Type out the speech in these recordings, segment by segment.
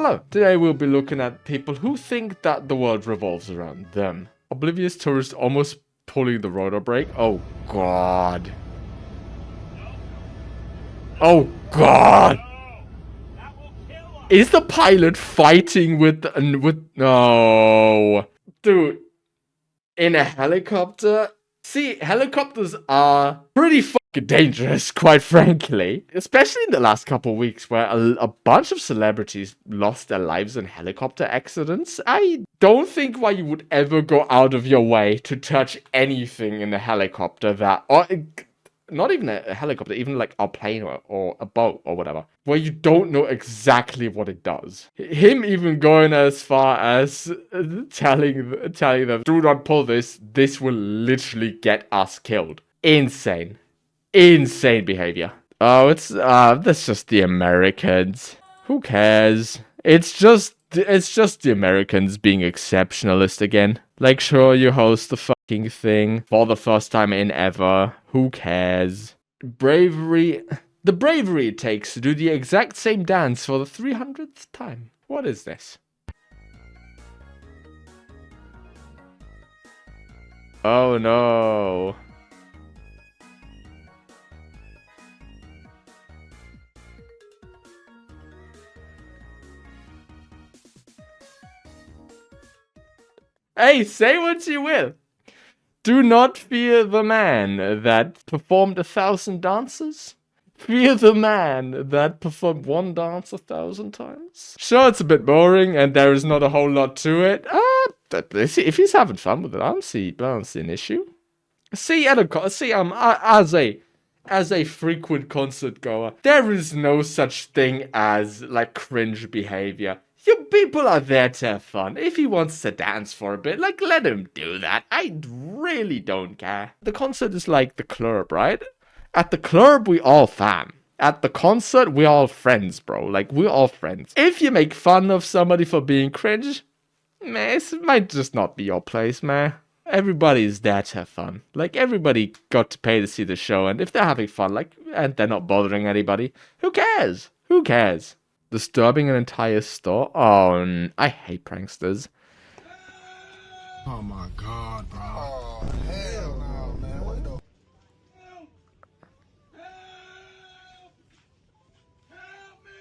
Hello, today we'll be looking at people who think that the world revolves around them. Oblivious tourist almost pulling the rotor brake. Oh god. Oh god. Is the pilot fighting with no. Dude, in a helicopter? See, helicopters are pretty fucking dangerous, quite frankly. Especially in the last couple of weeks where a bunch of celebrities lost their lives in helicopter accidents. I don't think why you would ever go out of your way to touch anything in a helicopter that... or not even a helicopter, even like a plane or a boat or whatever, where you don't know exactly what it does. Him even going as far as telling them, do not pull this will literally get us killed. Insane. Insane behavior. Oh, that's just the Americans. Who cares? It's just the Americans being exceptionalist again. Like, sure, you host the fucking thing for the first time in ever. Who cares? Bravery. The bravery it takes to do the exact same dance for the 300th time. What is this? Oh no. Hey, say what you will. Do not fear the man that performed 1,000 dances. Fear the man that performed one dance 1,000 times. Sure, it's a bit boring and there is not a whole lot to it. If he's having fun with it, I don't see an issue. See, as a frequent concert goer, there is no such thing as like cringe behavior. You people are there to have fun. If he wants to dance for a bit, like, let him do that. I really don't care. The concert is like the club, right? At the club, we all fam. At the concert, we all friends, bro. Like, we're all friends. If you make fun of somebody for being cringe, man, it might just not be your place, man. Everybody's there to have fun. Like, everybody got to pay to see the show, and if they're having fun, like, and they're not bothering anybody, who cares? Who cares? Disturbing an entire store? Oh, I hate pranksters. Oh my god, bro. Oh, hell no, man. What the... Help me!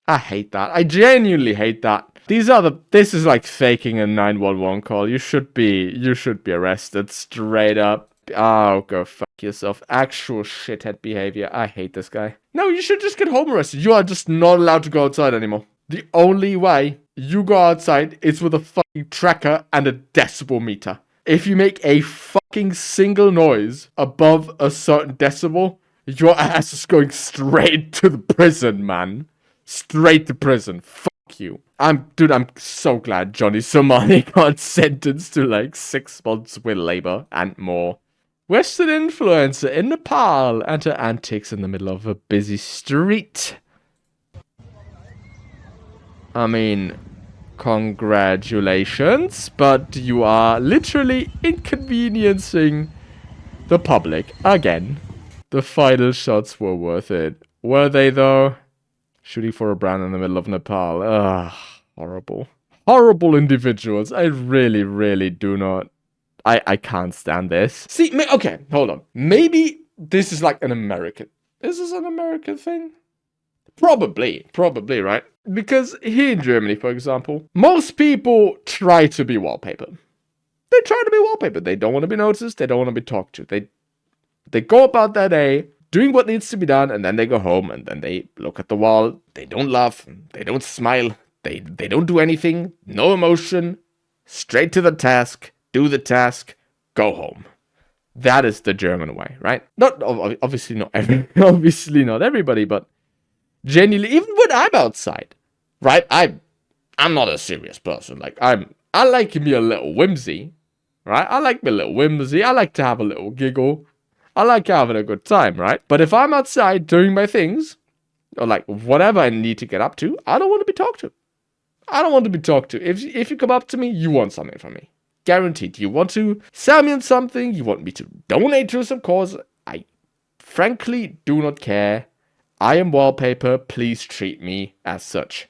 I hate that. I genuinely hate that. This is like faking a 911 call. You should be arrested straight up. Oh, go fuck yourself. Actual shithead behavior. I hate this guy. No, you should just get home arrested. You are just not allowed to go outside anymore. The only way you go outside is with a fucking tracker and a decibel meter. If you make a fucking single noise above a certain decibel, your ass is going straight to the prison, man. Straight to prison. Fuck you. I'm so glad Johnny Somani got sentenced to like 6 months with labor and more. Western influencer in Nepal and her antics in the middle of a busy street. I mean, congratulations, but you are literally inconveniencing the public again. The final shots were worth it. Were they though? Shooting for a brand in the middle of Nepal. Ugh, horrible. Horrible individuals. I really, really do not... I can't stand this. See, okay, hold on. Maybe this is like an American... Is this an American thing? Probably, right? Because here in Germany, for example, most people try to be wallpaper. They try to be wallpaper. They don't want to be noticed. They don't want to be talked to. They go about their day doing what needs to be done, and then they go home, and then they look at the wall. They don't laugh. They don't smile. They don't do anything. No emotion. Straight to the task. Do the task. Go home. That is the German way, right? Obviously not everybody, but genuinely, even when I'm outside, right? I'm not a serious person. Like, I like me a little whimsy, right? I like me a little whimsy. I like to have a little giggle. I like having a good time, right? But if I'm outside doing my things, or like whatever I need to get up to, I don't want to be talked to. I don't want to be talked to. If you come up to me, you want something from me. Guaranteed. You want to sell me on something, you want me to donate to some cause, I frankly do not care. I am wallpaper, please treat me as such.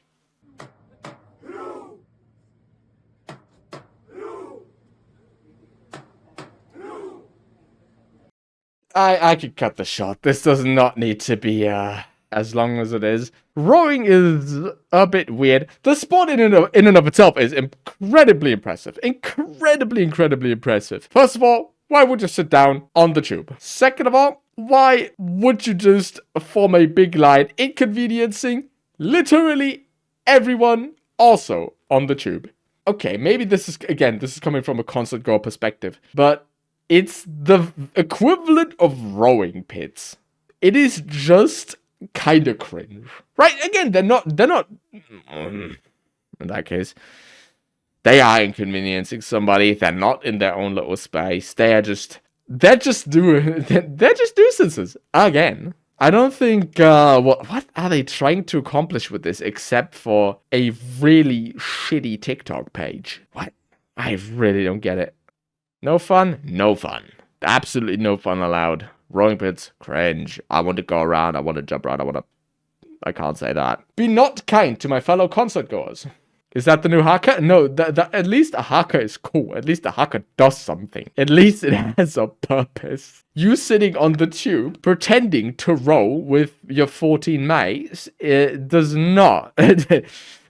I could cut the shot. This does not need to be as long as it is. Rowing is a bit weird. The sport in and of itself is incredibly impressive. Incredibly impressive. First of all, why would you sit down on the tube? Second of all, why would you just form a big line inconveniencing literally everyone also on the tube? Okay, maybe this is coming from a concert goer perspective, but it's the equivalent of rowing pits. It is just kind of cringe. Right? Again, they're not, in that case, they are inconveniencing somebody. They're not in their own little space. They're just nuisances. Again. I don't think, what are they trying to accomplish with this except for a really shitty TikTok page? What? I really don't get it. No fun? No fun. Absolutely no fun allowed. Rowing pits, cringe. I want to go around, I want to jump around, I can't say that. Be not kind to my fellow concert goers. Is that the new haka? No, at least a haka is cool. At least a haka does something. At least it has a purpose. You sitting on the tube, pretending to row with your 14 mates, does not...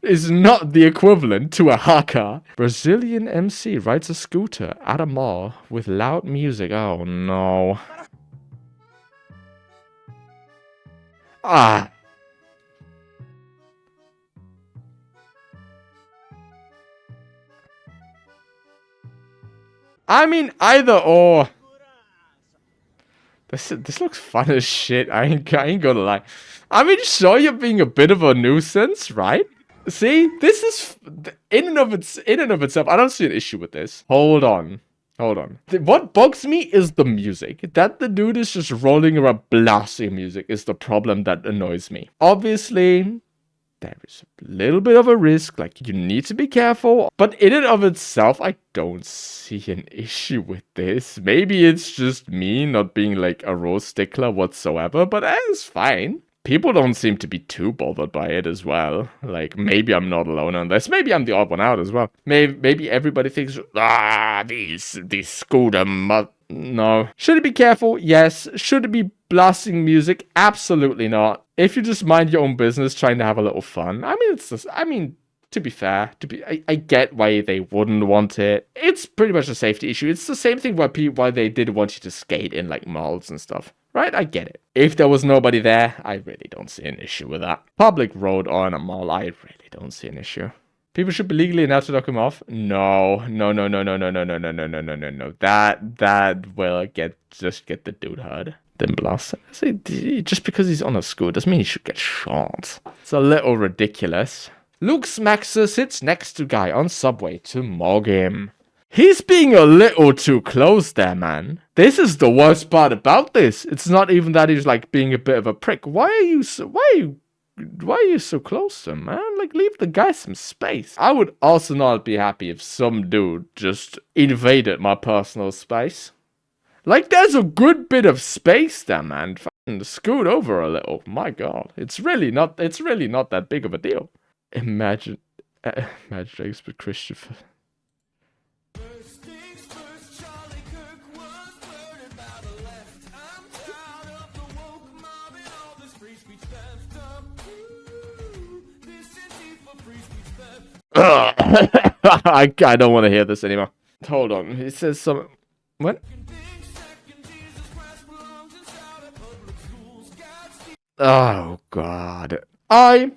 is not the equivalent to a haka. Brazilian MC rides a scooter at a mall with loud music. Oh no. I mean, either or. This looks fun as shit. I ain't gonna lie. I mean, sure, you're being a bit of a nuisance, right? See, this is in and of itself. I don't see an issue with this. Hold on. What bugs me is the music. That the dude is just rolling around blasting music is the problem that annoys me. Obviously, there is a little bit of a risk. Like, you need to be careful. But in and of itself, I don't see an issue with this. Maybe it's just me not being like a rule stickler whatsoever, but it's fine. People don't seem to be too bothered by it as well. Like, maybe I'm not alone on this. Maybe I'm the odd one out as well. Maybe everybody thinks, these scooter No. Should it be careful? Yes. Should it be blasting music? Absolutely not. If you just mind your own business, trying to have a little fun. I mean, to be fair, I get why they wouldn't want it. It's pretty much a safety issue. It's the same thing why they did want you to skate in like malls and stuff. Right? I get it. If there was nobody there, I really don't see an issue with that. Public road or in a mall, I really don't see an issue. People should be legally allowed to knock him off? No. That will just get the dude hurt. Then blast. Just because he's on a scooter doesn't mean he should get shot. It's a little ridiculous. Luke Smaxer sits next to guy on subway to mog him. He's being a little too close there, man. This is the worst part about this. It's not even that he's like being a bit of a prick. Why are you so close to him, man? Like, leave the guy some space. I would also not be happy if some dude just invaded my personal space. Like, there's a good bit of space there, man. Fucking scoot over a little. My God, it's really not that big of a deal. Imagine Drake's with Christopher. I don't want to hear this anymore. Hold on. It says some... What? Oh, God. I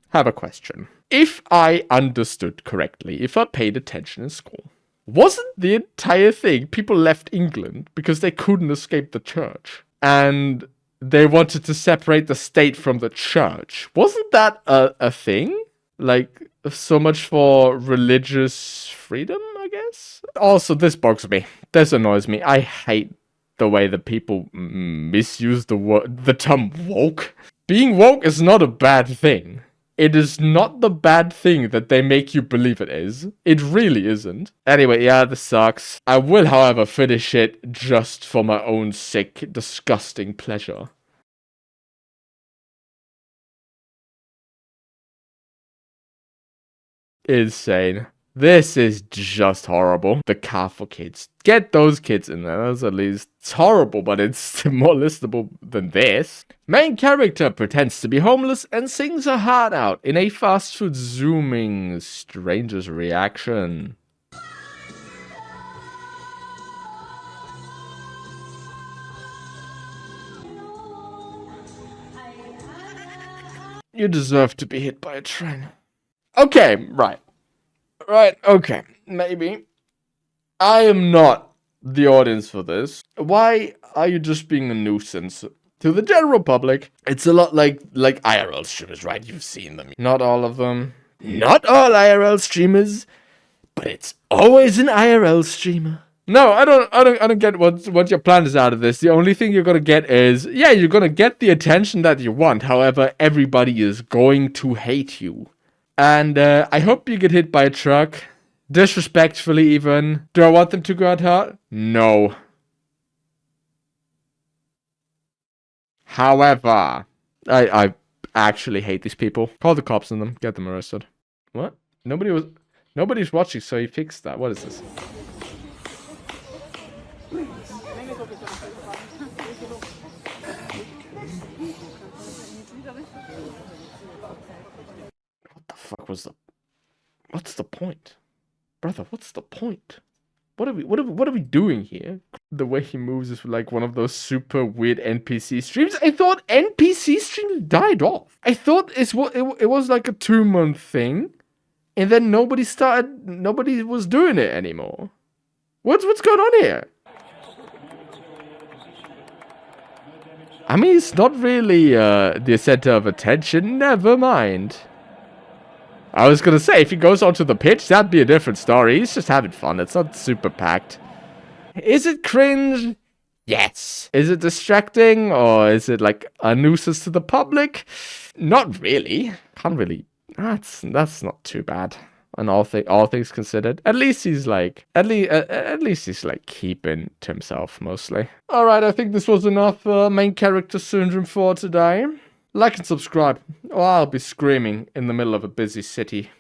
have a question. If I understood correctly, if I paid attention in school, wasn't the entire thing people left England because they couldn't escape the church? And they wanted to separate the state from the church. Wasn't that a thing? Like, so much for religious freedom, I guess? Also, this bugs me. This annoys me. I hate the way that people misuse the term woke. Being woke is not a bad thing. It is not the bad thing that they make you believe it is. It really isn't. Anyway, yeah, this sucks. I will, however, finish it just for my own sick, disgusting pleasure. Insane. This is just horrible. The car for kids. Get those kids in there. That's at least. It's horrible, but it's more listenable than this. Main character pretends to be homeless and sings her heart out in a fast food zooming stranger's reaction. You deserve to be hit by a train. Okay, right. Right, okay, maybe. I am not the audience for this. Why are you just being a nuisance to the general public? It's a lot like IRL streamers, right? You've seen them. Not all of them. Not all IRL streamers, but it's always an IRL streamer. No, I don't get what your plan is out of this. The only thing you're gonna get is, yeah, you're gonna get the attention that you want. However, everybody is going to hate you. And I hope you get hit by a truck. Disrespectfully even. Do I want them to go out hurt? No. However, I actually hate these people. Call the cops on them. Get them arrested. What? Nobody's watching, so he fixed that. What is this? What's the point? Brother, what's the point? What are we doing here? The way he moves is like one of those super weird NPC streams. I thought NPC streams died off. I thought it was like a 2-month thing, and then nobody was doing it anymore. What's going on here? I mean, it's not really the center of attention. Never mind. I was gonna say, if he goes onto the pitch, that'd be a different story. He's just having fun. It's not super packed. Is it cringe? Yes. Is it distracting, or is it like a nuisance to the public? Not really. Can't really. That's not too bad. And all things considered, at least he's like keeping to himself mostly. All right, I think this was enough main character syndrome for today. Like and subscribe, or I'll be screaming in the middle of a busy city.